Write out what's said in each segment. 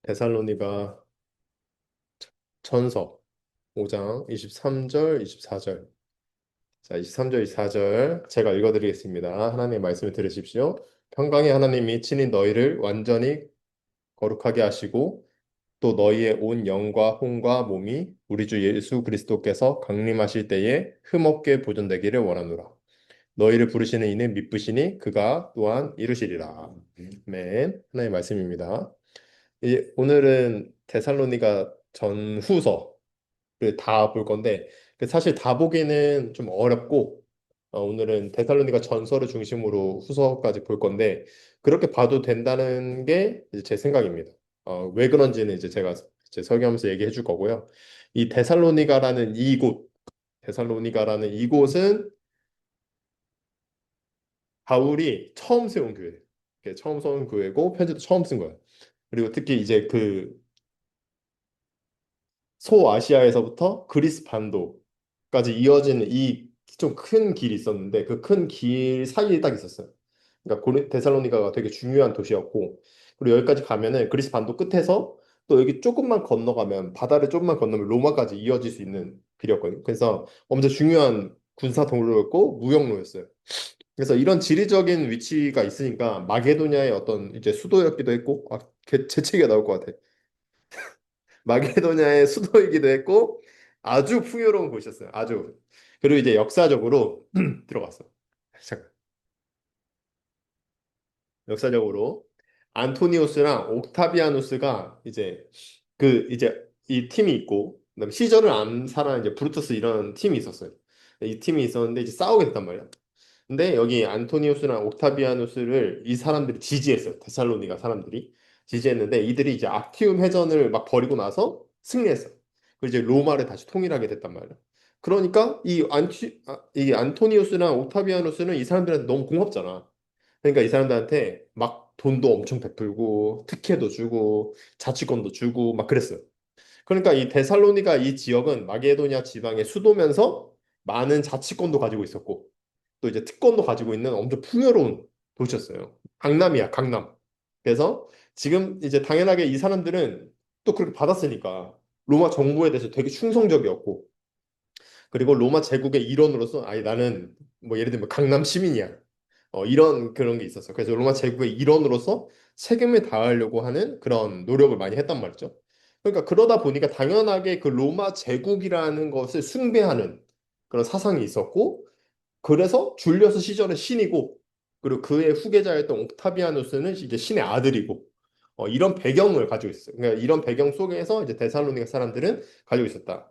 데살로니가 전서 5장 23절, 24절. 자, 23절, 24절 제가 읽어드리겠습니다. 하나님의 말씀을 들으십시오. 평강의 하나님이 친히 너희를 완전히 거룩하게 하시고 또 너희의 온 영과 혼과 몸이 우리 주 예수 그리스도께서 강림하실 때에 흠없게 보존되기를 원하노라. 너희를 부르시는 이는 미쁘시니 그가 또한 이루시리라. 아멘. 하나님의 말씀입니다. 오늘은 데살로니가 전후서 다 볼 건데 사실 다 보기는 좀 어렵고 오늘은 데살로니가 전서를 중심으로 후서까지 볼 건데 그렇게 봐도 된다는 게 이제 제 생각입니다. 왜 그런지는 이제 제가 이제 설교하면서 얘기해 줄 거고요. 이 데살로니가라는 이곳은 바울이 처음 세운 교회. 처음 세운 교회고 편지도 처음 쓴 거예요. 그리고 특히 이제 그 소아시아에서부터 그리스 반도까지 이어지는 이 좀 큰 길이 있었는데 그 큰 길 사이에 딱 있었어요. 그러니까 데살로니가가 되게 중요한 도시였고 그리고 여기까지 가면은 그리스 반도 끝에서 또 여기 조금만 건너가면 바다를 조금만 건너면 로마까지 이어질 수 있는 길이었거든요. 그래서 엄청 중요한 군사 동로였고 무역로였어요. 그래서 이런 지리적인 위치가 있으니까 마게도냐의 어떤 이제 수도였기도 했고 제 책에 나올 것 같아. 마게도냐의 수도이기도 했고 아주 풍요로운 곳이었어요. 아주. 그리고 이제 역사적으로 들어갔어. 잠깐. 역사적으로 안토니우스랑 옥타비아누스가 이제 이 팀이 있고 그다음에 시저를 암살한 이제 브루투스 이런 팀이 있었어요. 이 팀이 있었는데 이제 싸우게 됐단 말이야. 근데 여기 안토니우스랑 옥타비아누스를 이 사람들이 지지했어요. 데살로니가 사람들이 지지했는데 이들이 이제 악티움 해전을 막 벌이고 나서 승리했어. 그리고 이제 로마를 다시 통일하게 됐단 말이야. 그러니까 이 안토니우스랑 옥타비아누스는 이 사람들한테 너무 고맙잖아. 그러니까 이 사람들한테 막 돈도 엄청 베풀고 특혜도 주고 자치권도 주고 막 그랬어요. 그러니까 이 데살로니가 이 지역은 마게도냐 지방의 수도면서 많은 자치권도 가지고 있었고 또 이제 특권도 가지고 있는 엄청 풍요로운 도시였어요. 강남이야, 강남. 그래서 지금 이제 당연하게 이 사람들은 또 그렇게 받았으니까 로마 정부에 대해서 되게 충성적이었고 그리고 로마 제국의 일원으로서 아니 나는 뭐 예를 들면 강남 시민이야. 이런 그런 게 있었어. 그래서 로마 제국의 일원으로서 책임을 다하려고 하는 그런 노력을 많이 했단 말이죠. 그러니까 그러다 보니까 당연하게 그 로마 제국이라는 것을 숭배하는 그런 사상이 있었고 그래서 줄리어스 시저는 신이고 그리고 그의 후계자였던 옥타비아누스는 이제 신의 아들이고 이런 배경을 가지고 있어요. 그러니까 이런 배경 속에서 이제 데살로니가 사람들은 가지고 있었다.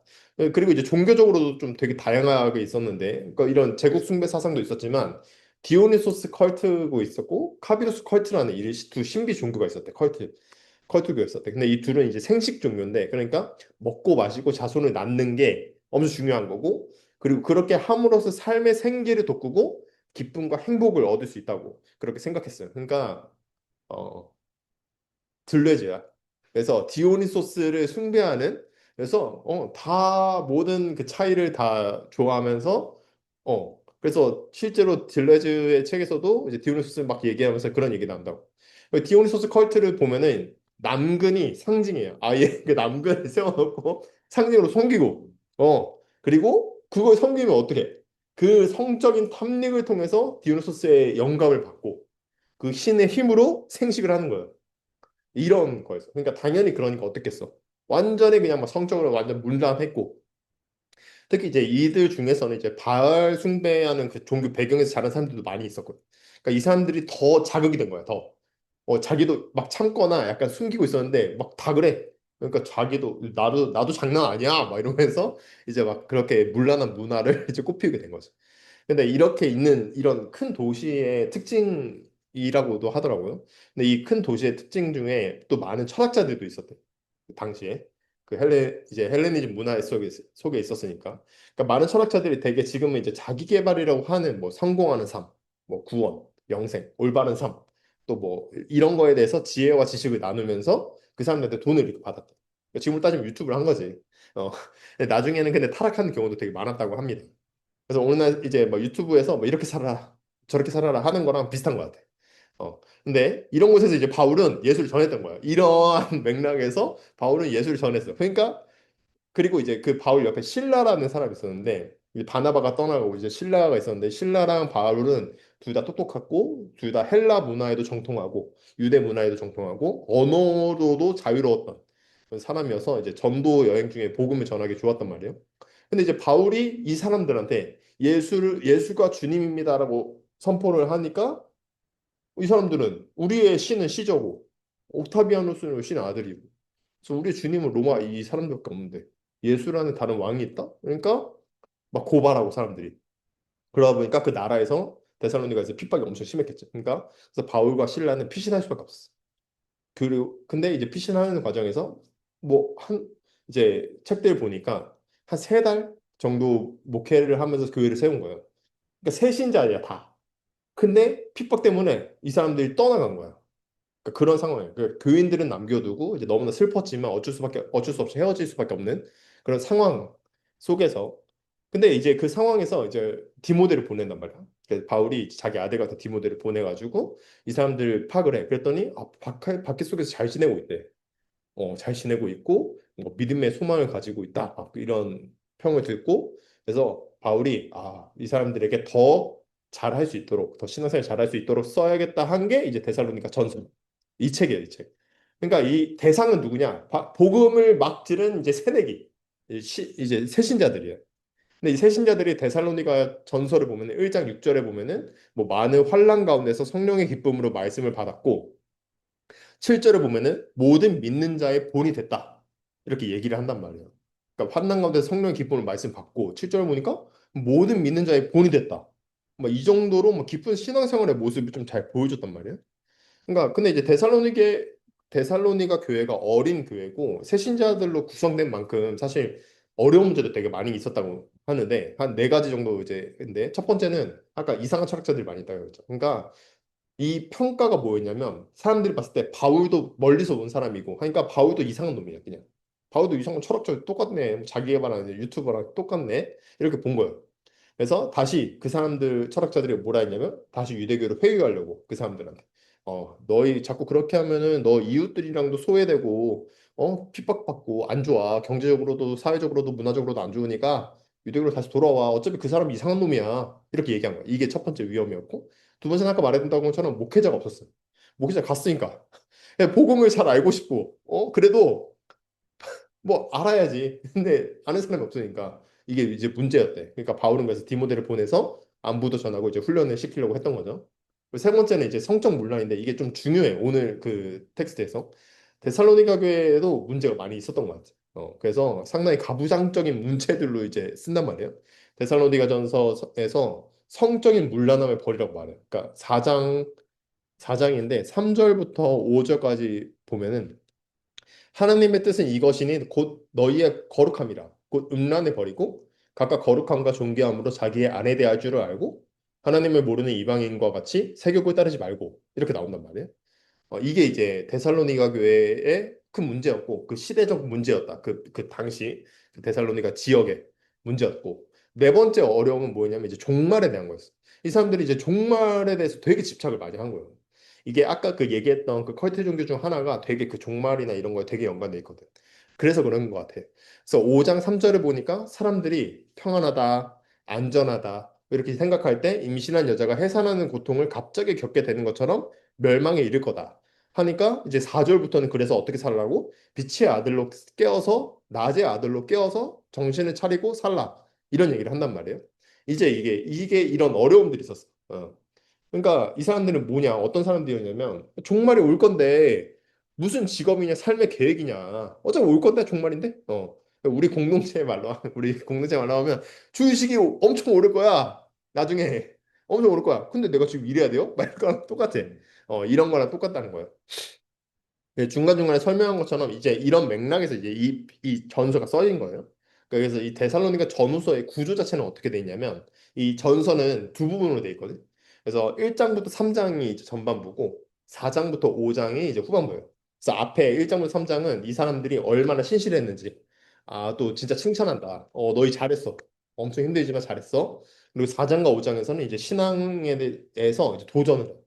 그리고 이제 종교적으로도 좀 되게 다양하게 있었는데 그러니까 이런 제국 숭배 사상도 있었지만 디오니소스 컬트고 있었고 카비루스 컬트라는 이 두 신비 종교가 있었대. 컬트교가 있었대. 근데 이 둘은 이제 생식 종교인데 그러니까 먹고 마시고 자손을 낳는 게 엄청 중요한 거고 그리고 그렇게 함으로써 삶의 생기를 돋구고 기쁨과 행복을 얻을 수 있다고 그렇게 생각했어요. 그러니까 어, 들레즈야. 그래서 디오니소스를 숭배하는 그래서 다 모든 그 차이를 다 좋아하면서 그래서 실제로 딜레즈의 책에서도 이제 디오니소스 막 얘기하면서 그런 얘기 나온다고. 디오니소스 컬트를 보면은 남근이 상징이에요. 아예 그 남근을 세워놓고 상징으로 섬기고 그리고 그걸 섬기면 어떻게 해? 그 성적인 탐닉을 통해서 디오니소스의 영감을 받고 그 신의 힘으로 생식을 하는 거예요. 이런 거였어. 그러니까 당연히 그러니까 어떻겠어. 완전히 그냥 막 성적으로 완전 문담했고 특히 이제 이들 중에서는 이제 바알 숭배하는 그 종교 배경에서 자란 사람들도 많이 있었거든. 그러니까 이 사람들이 더 자극이 된 거야. 더. 자기도 막 참거나 약간 숨기고 있었는데 막 다 그래. 그러니까 자기도 나도 장난 아니야. 막 이러면서 이제 막 그렇게 문란한 문화를 이제 꽃피우게 된 거죠. 근데 이렇게 있는 이런 큰 도시의 특징이라고도 하더라고요. 근데 이 큰 도시의 특징 중에 또 많은 철학자들도 있었대. 그 당시에 이제 헬레니즘 문화 속에 있었으니까. 그러니까 많은 철학자들이 되게 지금은 이제 자기 개발이라고 하는 뭐 성공하는 삶, 뭐 구원, 영생, 올바른 삶, 또 뭐 이런 거에 대해서 지혜와 지식을 나누면서 그 사람들한테 돈을 이렇게 받았대. 그러니까 지금으로 따지면 유튜브를 한 거지. 어, 근데 나중에는 근데 타락하는 경우도 되게 많았다고 합니다. 그래서 어느 날 이제 뭐 유튜브에서 뭐 이렇게 살아라 저렇게 살아라 하는 거랑 비슷한 것 같아. 근데 이런 곳에서 이제 바울은 예수를 전했던 거야. 이러한 맥락에서 바울은 예수를 전했어. 그러니까 그리고 이제 그 바울 옆에 실라라는 사람이 있었는데 이제 바나바가 떠나가고 이제 실라가 있었는데 실라랑 바울은 둘 다 똑똑하고 둘 다 헬라 문화에도 정통하고 유대 문화에도 정통하고 언어로도 자유로웠던 그런 사람이어서 이제 전도 여행 중에 복음을 전하기 좋았단 말이에요. 근데 이제 바울이 이 사람들한테 예수가 주님입니다라고 선포를 하니까 이 사람들은 우리의 신은 시저고 옥타비아누스는 신의 아들이고 그래서 우리 주님은 로마 이 사람들밖에 없는데 예수라는 다른 왕이 있다? 그러니까 막 고발하고 사람들이 그러다 보니까 그 나라에서 데살로니가에서 핍박이 엄청 심했겠죠. 그러니까 그래서 바울과 실라는 피신할 수밖에 없었어. 그리고 근데 이제 피신하는 과정에서 뭐 한 이제 책들 보니까 한 세 달 정도 목회를 하면서 교회를 세운 거예요. 그러니까 새신자야 다. 근데 핍박 때문에 이 사람들이 떠나간 거야. 그러니까 그런 상황이에요. 그 교인들은 남겨두고 이제 너무나 슬펐지만 어쩔 수 없이 헤어질 수밖에 없는 그런 상황 속에서 근데 이제 그 상황에서 이제 디모데를 보낸단 말이야. 그래서 바울이 자기 아들 같은 디모데를 보내가지고 이 사람들 파악을 해. 그랬더니 밖에 속에서 잘 지내고 있대. 잘 지내고 있고 뭐 믿음의 소망을 가지고 있다. 이런 평을 듣고 그래서 바울이 이 사람들에게 더 잘할 수 있도록 더 신앙생활 잘할 수 있도록 써야겠다 한 게 이제 데살로니가 전서 이 책이에요, 이 책. 그러니까 이 대상은 누구냐? 복음을 막 들은 이제 새내기 이제 새신자들이에요. 근데 이 새신자들이 데살로니가 전서를 보면은 1장 6절에 보면은 뭐 많은 환난 가운데서 성령의 기쁨으로 말씀을 받았고 7절에 보면은 모든 믿는 자의 본이 됐다. 이렇게 얘기를 한단 말이에요. 그러니까 환난 가운데 성령의 기쁨을 말씀 받고 7절에 보니까 모든 믿는 자의 본이 됐다. 뭐 이 정도로 뭐 깊은 신앙생활의 모습을 좀 잘 보여줬단 말이에요. 그러니까 근데 이제 데살로니가 교회가 어린 교회고 새신자들로 구성된 만큼 사실 어려운 문제도 되게 많이 있었다고 하는데 한 네 가지 정도 이제 근데 첫 번째는 아까 이상한 철학자들이 많이 있다고 했죠. 그러니까 이 평가가 뭐였냐면 사람들이 봤을 때 바울도 멀리서 온 사람이고 하니까 바울도 이상한 놈이야 그냥 바울도 이상한 철학자 똑같네 뭐 자기 개발하는 유튜버랑 똑같네 이렇게 본 거예요. 그래서 다시 그 사람들 철학자들이 뭐라 했냐면 다시 유대교로 회유하려고 그 사람들한테 너희 자꾸 그렇게 하면은 너 이웃들이랑도 소외되고 핍박받고 안 좋아 경제적으로도 사회적으로도 문화적으로도 안 좋으니까 유대교로 다시 돌아와 어차피 그 사람 이상한 놈이야 이렇게 얘기한 거야. 이게 첫 번째 위험이었고 두 번째는 아까 말했던 것처럼 목회자가 없었어요. 목회자 갔으니까 그냥 복음을 잘 알고 싶고 그래도 뭐 알아야지. 근데 아는 사람이 없으니까 이게 이제 문제였대. 그러니까 바울은 그래서 디모데를 보내서 안부도 전하고 이제 훈련을 시키려고 했던 거죠. 그리고 세 번째는 이제 성적 문란인데 이게 좀 중요해. 오늘 그 텍스트에서 데살로니가 교회에도 문제가 많이 있었던 것 같아요. 그래서 상당히 가부장적인 문체들로 이제 쓴단 말이에요. 데살로니가 전서에서 성적인 문란함을 버리라고 말해요. 그러니까 4장인데 3절부터 5절까지 보면은 하나님의 뜻은 이것이니 곧 너희의 거룩함이라. 곧 음란을 버리고 각각 거룩함과 존귀함으로 자기의 아내 대할 줄을 알고 하나님을 모르는 이방인과 같이 세욕을 따르지 말고 이렇게 나온단 말이에요. 이게 이제 데살로니가 교회의 큰 문제였고 그 시대적 문제였다. 그 당시 그 데살로니가 지역의 문제였고 네 번째 어려움은 뭐냐면 이제 종말에 대한 거였어. 이 사람들이 이제 종말에 대해서 되게 집착을 많이 한 거예요. 이게 아까 그 얘기했던 그 컬트 종교 중 하나가 되게 그 종말이나 이런 거에 되게 연관돼 있거든. 그래서 그런 것 같아. 그래서 5장 3절을 보니까 사람들이 평안하다, 안전하다 이렇게 생각할 때 임신한 여자가 해산하는 고통을 갑자기 겪게 되는 것처럼 멸망에 이를 거다. 하니까 이제 4절부터는 그래서 어떻게 살라고? 빛의 아들로 깨어서 낮의 아들로 깨어서 정신을 차리고 살라. 이런 얘기를 한단 말이에요. 이제 이게 이런 어려움들이 있었어. 그러니까 이 사람들은 뭐냐? 어떤 사람들이었냐면 종말이 올 건데 무슨 직업이냐, 삶의 계획이냐. 어차피 올 건데 종말인데. 우리 공동체 말로 우리 공동체 말로 하면 주식이 엄청 오를 거야. 나중에 엄청 오를 거야. 근데 내가 지금 일해야 돼요? 막 이거랑 똑같아. 이런 거랑 똑같다는 거예요. 예, 중간중간에 설명한 것처럼 이제 이런 맥락에서 이제 이 전서가 써진 거예요. 그래서 이 데살로니가 전후서의 구조 자체는 어떻게 돼 있냐면 이 전서는 두 부분으로 돼 있거든. 그래서 1장부터 3장이 이제 전반부고 4장부터 5장이 이제 후반부예요. 그래서 앞에 1장부터 3장은 이 사람들이 얼마나 신실했는지 또 진짜 칭찬한다. 너희 잘했어. 엄청 힘들지만 잘했어. 그리고 4장과 5장에서는 이제 신앙에 대해서 이제 도전을 해요.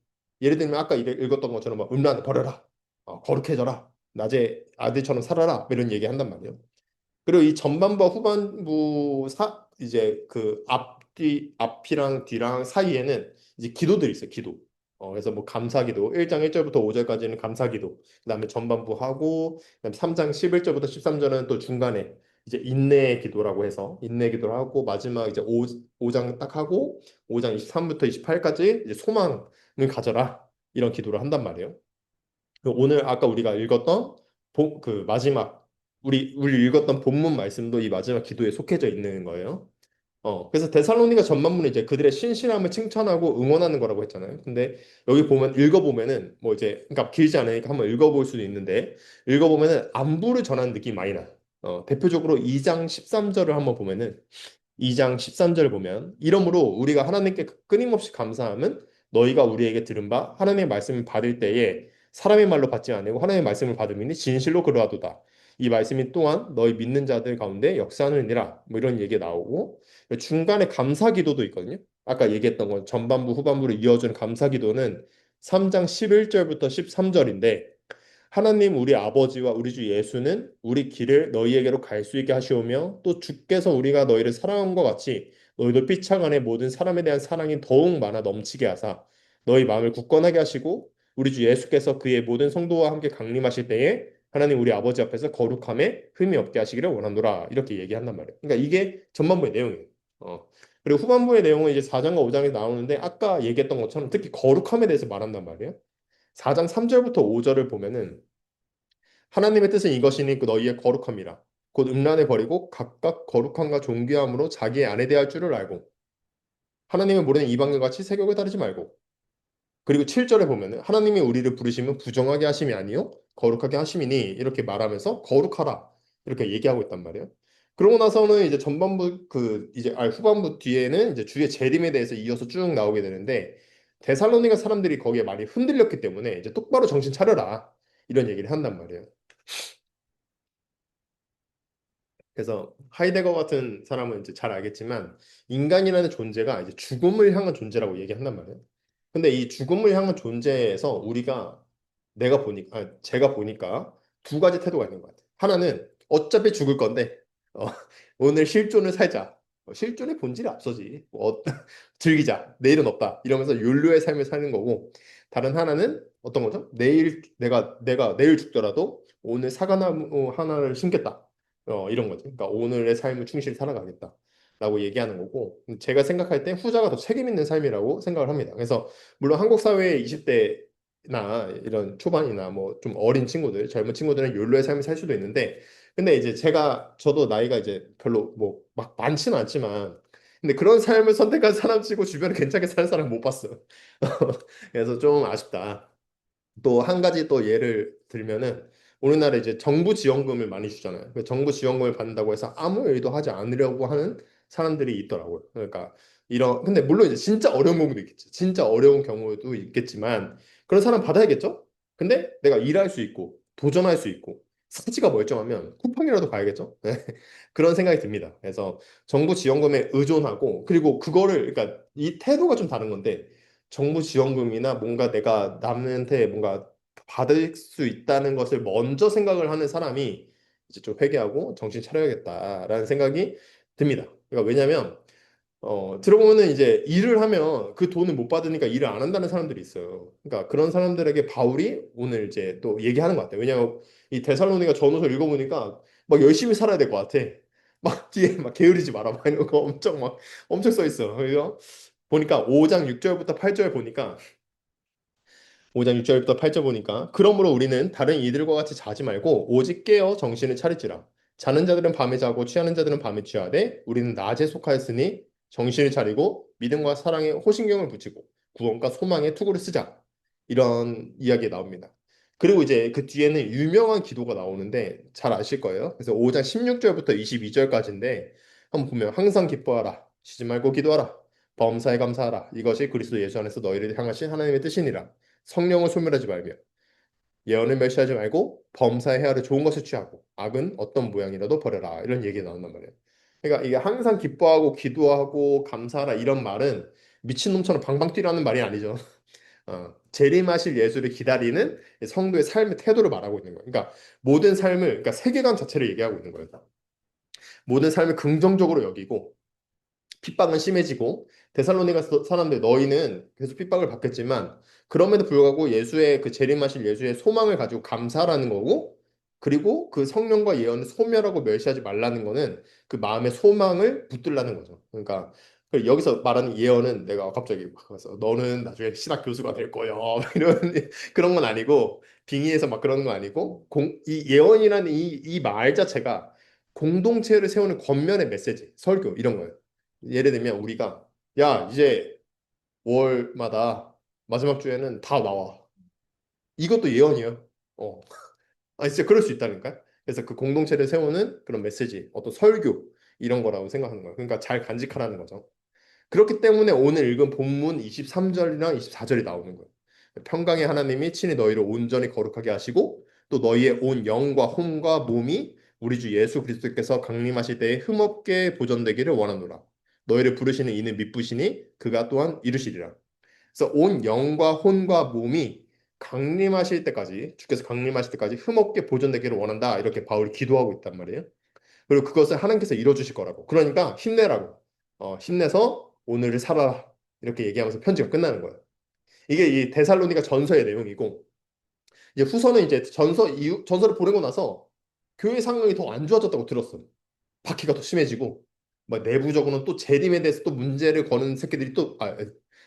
예를 들면 아까 읽었던 것처럼 막 음란 버려라, 거룩해져라, 낮에 아들처럼 살아라 이런 얘기 한단 말이에요. 그리고 이 전반부와 후반부 이제 그 앞이랑 뒤랑 사이에는 이제 기도들이 있어요. 기도. 그래서 뭐 감사기도 1장 1절부터 5절까지는 감사기도. 그다음에 전반부 하고 그다음에 3장 11절부터 13절은 또 중간에 이제 인내의 기도라고 해서 인내 기도를 하고 마지막 이제 5장 딱 하고 5장 23부터 28까지 이제 소망을 가져라 이런 기도를 한단 말이에요. 오늘 아까 우리가 읽었던 그 마지막 우리 읽었던 본문 말씀도 이 마지막 기도에 속해져 있는 거예요. 그래서 데살로니가 전반부는 이제 그들의 신실함을 칭찬하고 응원하는 거라고 했잖아요. 근데 여기 보면 읽어보면은 뭐 이제 그러니까 길지 않으니까 한번 읽어볼 수도 있는데 읽어보면은 안부를 전하는 느낌이 많이 나요. 대표적으로 2장 13절을 한번 보면은 2장 13절 보면 이러므로 우리가 하나님께 끊임없이 감사함은 너희가 우리에게 들은 바 하나님의 말씀을 받을 때에 사람의 말로 받지 아니고 하나님의 말씀을 받음이니 진실로 그러하도다. 이 말씀이 또한 너희 믿는 자들 가운데 역사하느니라. 뭐 이런 얘기가 나오고 중간에 감사 기도도 있거든요. 아까 얘기했던 건 전반부 후반부로 이어주는 감사 기도는 3장 11절부터 13절인데 하나님 우리 아버지와 우리 주 예수는 우리 길을 너희에게로 갈 수 있게 하시오며 또 주께서 우리가 너희를 사랑한 것 같이 너희도 피창 안에 모든 사람에 대한 사랑이 더욱 많아 넘치게 하사 너희 마음을 굳건하게 하시고 우리 주 예수께서 그의 모든 성도와 함께 강림하실 때에 하나님 우리 아버지 앞에서 거룩함에 흠이 없게 하시기를 원하노라 이렇게 얘기한단 말이에요. 그러니까 이게 전반부의 내용이에요. 그리고 후반부의 내용은 이제 4장과 5장에 나오는데 아까 얘기했던 것처럼 특히 거룩함에 대해서 말한단 말이에요. 4장 3절부터 5절을 보면은 하나님의 뜻은 이것이니 그 너희의 거룩함이라. 곧 음란을 버리고 각각 거룩함과 존귀함으로 자기의 안에 대할 줄을 알고 하나님을 모르는 이방인과 같이 세격을 따르지 말고 그리고 7절에 보면은 하나님이 우리를 부르시면 부정하게 하심이 아니요 거룩하게 하심이니 이렇게 말하면서 거룩하라 이렇게 얘기하고 있단 말이에요. 그러고 나서는 이제 전반부 그 이제 후반부 뒤에는 이제 주의 재림에 대해서 이어서 쭉 나오게 되는데 데살로니가 사람들이 거기에 많이 흔들렸기 때문에 이제 똑바로 정신 차려라 이런 얘기를 한단 말이에요. 그래서 하이데거 같은 사람은 이제 잘 알겠지만 인간이라는 존재가 이제 죽음을 향한 존재라고 얘기한단 말이에요. 근데 이 죽음을 향한 존재에서 우리가 제가 보니까 두 가지 태도가 있는 것 같아요. 하나는 어차피 죽을 건데 어, 오늘 실존을 살자. 실존의 본질이 앞서지. 즐기자. 내일은 없다. 이러면서 욜로의 삶을 사는 거고 다른 하나는 어떤 거죠? 내가 내일 죽더라도 오늘 사과나무 하나를 심겠다. 이런 거지. 그러니까 오늘의 삶을 충실히 살아가겠다라고 얘기하는 거고 제가 생각할 때 후자가 더 책임 있는 삶이라고 생각을 합니다. 그래서 물론 한국 사회의 20대나 이런 초반이나 뭐 좀 어린 친구들, 젊은 친구들은 욜로의 삶을 살 수도 있는데 근데 이제 저도 나이가 이제 별로 뭐 막 많지는 않지만 근데 그런 삶을 선택한 사람 치고 주변에 괜찮게 사는 사람 못 봤어. 그래서 좀 아쉽다. 또 한 가지 또 예를 들면은 우리나라 이제 정부 지원금을 많이 주잖아요. 그 정부 지원금을 받는다고 해서 아무 일도 하지 않으려고 하는 사람들이 있더라고요. 그러니까 근데 물론 이제 진짜 어려운 경우도 있겠지. 진짜 어려운 경우도 있겠지만 그런 사람 받아야겠죠? 근데 내가 일할 수 있고 도전할 수 있고 사지가 멀쩡하면 쿠팡이라도 가야겠죠? 그런 생각이 듭니다. 그래서 정부 지원금에 의존하고 그리고 그거를 그러니까 이 태도가 좀 다른 건데 정부 지원금이나 뭔가 내가 남한테 뭔가 받을 수 있다는 것을 먼저 생각을 하는 사람이 이제 좀 회개하고 정신 차려야겠다라는 생각이 듭니다. 그러니까 왜냐하면 들어보면은 이제 일을 하면 그 돈을 못 받으니까 일을 안 한다는 사람들이 있어요. 그러니까 그런 사람들에게 바울이 오늘 이제 또 얘기하는 것 같아요. 왜냐하면 이 데살로니가 전후서 읽어보니까 막 열심히 살아야 될 것 같아. 막 뒤에 막 게으르지 마라 막 이런 거 엄청 써 있어. 그래서 보니까 5장 6절부터 8절 보니까 5장 6절부터 8절 보니까 그러므로 우리는 다른 이들과 같이 자지 말고 오직 깨어 정신을 차리지라 자는 자들은 밤에 자고 취하는 자들은 밤에 취하되 우리는 낮에 속하였으니 정신을 차리고 믿음과 사랑에 호신경을 붙이고 구원과 소망에 투구를 쓰자 이런 이야기 나옵니다. 그리고 이제 그 뒤에는 유명한 기도가 나오는데 잘 아실 거예요. 그래서 5장 16절부터 22절까지인데 한번 보면 항상 기뻐하라 쉬지 말고 기도하라 범사에 감사하라 이것이 그리스도 예수 안에서 너희를 향하신 하나님의 뜻이니라 성령을 소멸하지 말며 예언을 멸시하지 말고 범사에 헤아려 좋은 것을 취하고 악은 어떤 모양이라도 버려라 이런 얘기가 나온단 말이에요. 그러니까 이게 항상 기뻐하고 기도하고 감사하라 이런 말은 미친놈처럼 방방 뛰라는 말이 아니죠. 재림하실 예수를 기다리는 성도의 삶의 태도를 말하고 있는 거예요. 그러니까 모든 삶을, 그러니까 세계관 자체를 얘기하고 있는 거예요. 모든 삶을 긍정적으로 여기고 핍박은 심해지고 데살로니가 사람들 너희는 계속 핍박을 받겠지만 그럼에도 불구하고 예수의 그 재림하실 예수의 소망을 가지고 감사하라는 거고 그리고 그 성령과 예언을 소멸하고 멸시하지 말라는 거는 그 마음의 소망을 붙들라는 거죠. 그러니까 여기서 말하는 예언은 내가 갑자기 막 가서 너는 나중에 신학 교수가 될 거야 이런 그런 건 아니고 빙의해서 막 그런 건 아니고 이 예언이라는 이 말 자체가 공동체를 세우는 겉면의 메시지, 설교 이런 거예요. 예를 들면 우리가 야 이제 월마다 마지막 주에는 다 나와. 이것도 예언이에요. 어. 아 진짜 그럴 수 있다니까요. 그래서 그 공동체를 세우는 그런 메시지, 어떤 설교 이런 거라고 생각하는 거예요. 그러니까 잘 간직하라는 거죠. 그렇기 때문에 오늘 읽은 본문 23절이랑 24절이 나오는 거예요. 평강의 하나님이 친히 너희를 온전히 거룩하게 하시고 또 너희의 온 영과 혼과 몸이 우리 주 예수 그리스도께서 강림하실 때에 흠없게 보존되기를 원하노라. 너희를 부르시는 이는 미쁘시니 그가 또한 이루시리라. 그래서 온 영과 혼과 몸이 강림하실 때까지 주께서 강림하실 때까지 흠없게 보존되기를 원한다. 이렇게 바울이 기도하고 있단 말이에요. 그리고 그것을 하나님께서 이뤄주실 거라고. 그러니까 힘내라고. 힘내서 오늘을 살아라. 이렇게 얘기하면서 편지가 끝나는 거예요. 이게 이 데살로니가 전서의 내용이고 이제 후서는 이제 전서를 보내고 나서 교회 상황이 더 안 좋아졌다고 들었어요. 박해가 더 심해지고 뭐 내부적으로는 또 재림에 대해서 또 문제를 거는 새끼들이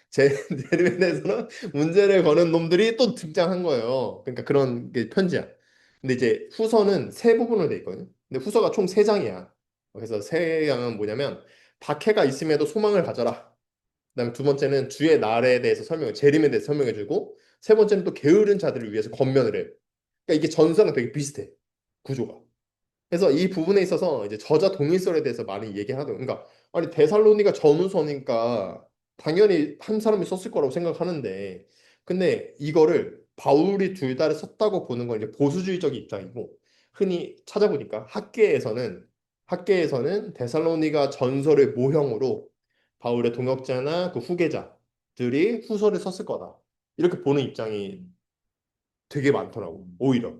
재림에 대해서는 문제를 거는 놈들이 또 등장한 거예요. 그러니까 그런 게 편지야. 근데 이제 후서는 세 부분으로 돼 있거든요. 근데 후서가 총 세 장이야. 그래서 세 장은 뭐냐면 박해가 있음에도 소망을 가져라. 그다음에 두 번째는 주의 날에 대해서 재림에 대해서 설명해주고 세 번째는 또 게으른 자들을 위해서 권면을 해. 그러니까 이게 전서랑 되게 비슷해. 구조가. 그래서 이 부분에 있어서 이제 저자 동일설에 대해서 많이 얘기하더라고요. 그러니까 아니 데살로니가 전후서니까 당연히 한 사람이 썼을 거라고 생각하는데 근데 이거를 바울이 둘 다를 썼다고 보는 건 이제 보수주의적인 입장이고 흔히 찾아보니까 학계에서는 데살로니가 전서를 모형으로 바울의 동역자나 그 후계자들이 후서를 썼을 거다. 이렇게 보는 입장이 되게 많더라고. 오히려.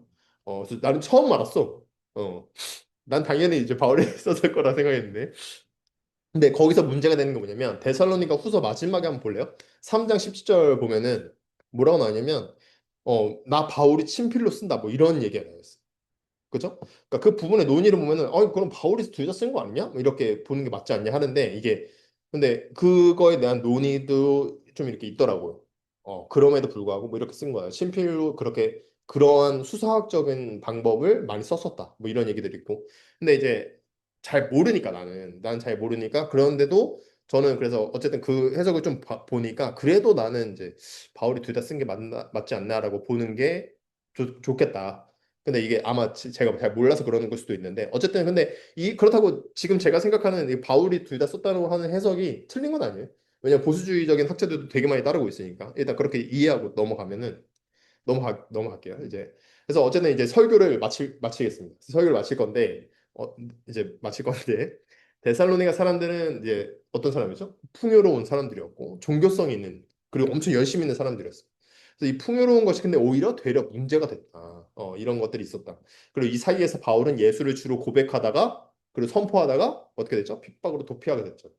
그래서 나는 처음 알았어. 어. 난 당연히 이제 바울이 썼을 거라 생각했는데. 근데 거기서 문제가 되는 게 뭐냐면 데살로니가 후서 마지막에 한번 볼래요? 3장 17절 보면은 뭐라고 나오냐면 나 바울이 친필로 쓴다 뭐 이런 얘기가 나왔어. 그죠? 그러니까 그 부분의 논의를 보면은 그럼 바울이 둘 다 쓴 거 아니냐? 뭐 이렇게 보는 게 맞지 않냐 하는데 이게 근데 그거에 대한 논의도 좀 이렇게 있더라고요. 그럼에도 불구하고 뭐 이렇게 쓴 거예요. 친필로 그렇게 그러한 수사학적인 방법을 많이 썼었다. 뭐 이런 얘기들이 있고. 근데 이제 잘 모르니까 난 잘 모르니까 그런데도 저는 그래서 어쨌든 그 해석을 좀 보니까 그래도 나는 이제 바울이 둘 다 쓴 게 맞지 않나라고 보는 게 좋겠다. 근데 이게 아마 제가 잘 몰라서 그러는 걸 수도 있는데 어쨌든 근데 그렇다고 지금 제가 생각하는 이 바울이 둘 다 썼다고 하는 해석이 틀린 건 아니에요. 왜냐면 보수주의적인 학자들도 되게 많이 따르고 있으니까 일단 그렇게 이해하고 넘어가면은 넘어갈게요. 이제 그래서 어쨌든 이제 설교를 마치겠습니다. 설교를 마칠 건데 이제 마칠 건데 데살로니가 사람들은 이제 어떤 사람이죠? 풍요로운 사람들이었고 종교성 있는 그리고 엄청 열심히 있는 사람들이었어요. 그래서 이 풍요로운 것이 근데 오히려 되려 문제가 됐다. 이런 것들이 있었다. 그리고 이 사이에서 바울은 예수를 주로 고백하다가 그리고 선포하다가 어떻게 됐죠? 핍박으로 도피하게 됐죠.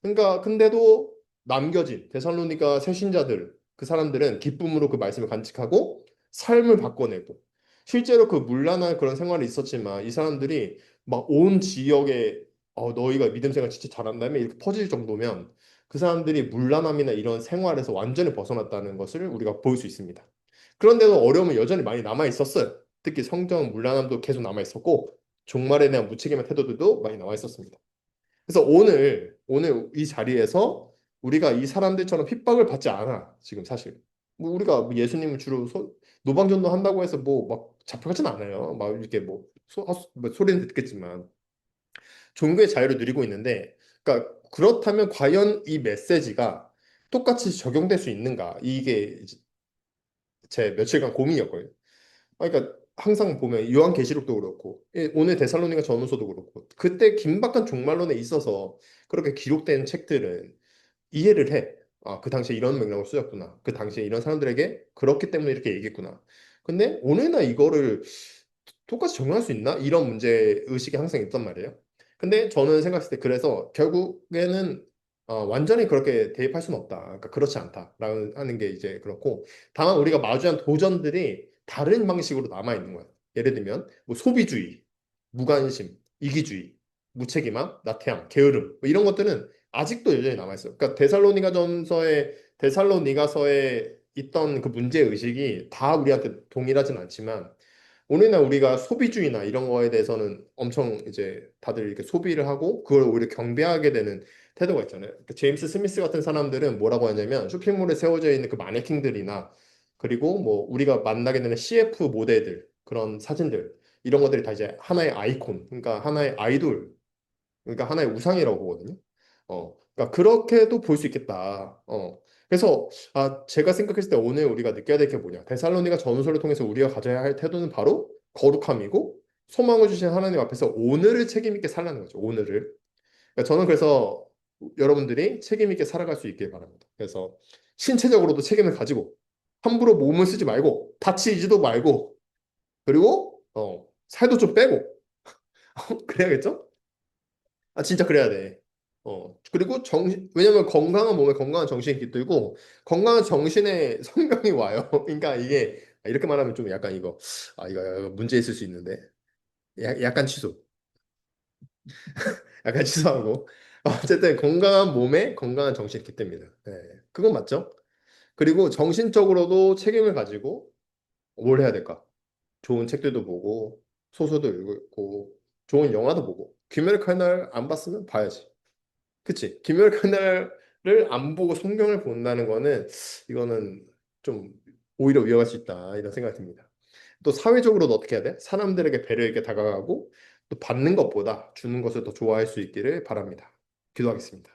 그러니까 근데도 남겨진 데살로니가 새신자들 그 사람들은 기쁨으로 그 말씀을 간직하고 삶을 바꿔내고 실제로 그 문란한 그런 생활이 있었지만 이 사람들이 막 온 지역에 너희가 믿음 생활 진짜 잘한다며 이렇게 퍼질 정도면 그 사람들이 문란함이나 이런 생활에서 완전히 벗어났다는 것을 우리가 볼 수 있습니다. 그런데도 어려움은 여전히 많이 남아 있었어요. 특히 성경 문란함도 계속 남아 있었고 종말에 대한 무책임한 태도들도 많이 남아 있었습니다. 그래서 오늘 이 자리에서 우리가 이 사람들처럼 핍박을 받지 않아. 지금 사실. 뭐 우리가 뭐 예수님을 주로 노방전도 한다고 해서 뭐 막 잡혀가진 않아요. 막 이렇게 뭐 소리는 듣겠지만 종교의 자유를 누리고 있는데 그러니까 그렇다면 과연 이 메시지가 똑같이 적용될 수 있는가? 이게 이제 제 며칠간 고민이었거든요. 그러니까 항상 보면 요한계시록도 그렇고 오늘 데살로니가 전후서도 그렇고 그때 긴박한 종말론에 있어서 그렇게 기록된 책들은 이해를 해. 아, 그 당시에 이런 맥락을 쓰였구나. 그 당시에 이런 사람들에게 그렇기 때문에 이렇게 얘기했구나. 근데 오늘날 이거를 똑같이 적용할 수 있나? 이런 문제 의식이 항상 있단 말이에요. 근데 저는 생각했을 때 그래서 결국에는 완전히 그렇게 대입할 수는 없다. 그러니까 그렇지 않다라는 하는 게 이제 그렇고 다만 우리가 마주한 도전들이 다른 방식으로 남아 있는 거야. 예를 들면 뭐 소비주의, 무관심, 이기주의, 무책임함, 나태함, 게으름 뭐 이런 것들은 아직도 여전히 남아 있어요. 그러니까 데살로니가서에 있던 그 문제 의식이 다 우리한테 동일하진 않지만 오늘날 우리가 소비주의나 이런 거에 대해서는 엄청 이제 다들 이렇게 소비를 하고 그걸 오히려 경배하게 되는 태도가 있잖아요. 그 제임스 스미스 같은 사람들은 뭐라고 하냐면 쇼핑몰에 세워져 있는 그 마네킹들이나 그리고 뭐 우리가 만나게 되는 CF 모델들 그런 사진들 이런 것들이 다 이제 하나의 아이콘, 그러니까 하나의 아이돌, 그러니까 하나의 우상이라고 보거든요. 그러니까 그렇게도 볼 수 있겠다. 그래서 제가 생각했을 때 오늘 우리가 느껴야 될 게 뭐냐? 데살로니가 전서를 통해서 우리가 가져야 할 태도는 바로 거룩함이고 소망을 주신 하나님 앞에서 오늘을 책임 있게 살라는 거죠. 오늘을. 그러니까 저는 그래서 여러분들이 책임 있게 살아갈 수 있길 바랍니다. 그래서 신체적으로도 책임을 가지고 함부로 몸을 쓰지 말고 다치지도 말고 그리고 살도 좀 빼고 그래야겠죠? 아, 진짜 그래야 돼. 그리고 왜냐면 건강한 몸에 건강한 정신이 깃들고, 건강한 정신에 성경이 와요. 그러니까 이게, 이렇게 말하면 좀 약간 이거 문제 있을 수 있는데. 약간 취소. 약간 취소하고. 어쨌든 건강한 몸에 건강한 정신이 깃듭니다. 네, 그건 맞죠? 그리고 정신적으로도 책임을 가지고 뭘 해야 될까? 좋은 책들도 보고, 소설도 읽고, 좋은 영화도 보고, 귀멸의 칼날 안 봤으면 봐야지. 그치? 김열 그날을 안 보고 성경을 본다는 거는 이거는 좀 오히려 위험할 수 있다 이런 생각이 듭니다. 또 사회적으로도 어떻게 해야 돼? 사람들에게 배려 있게 다가가고 또 받는 것보다 주는 것을 더 좋아할 수 있기를 바랍니다. 기도하겠습니다.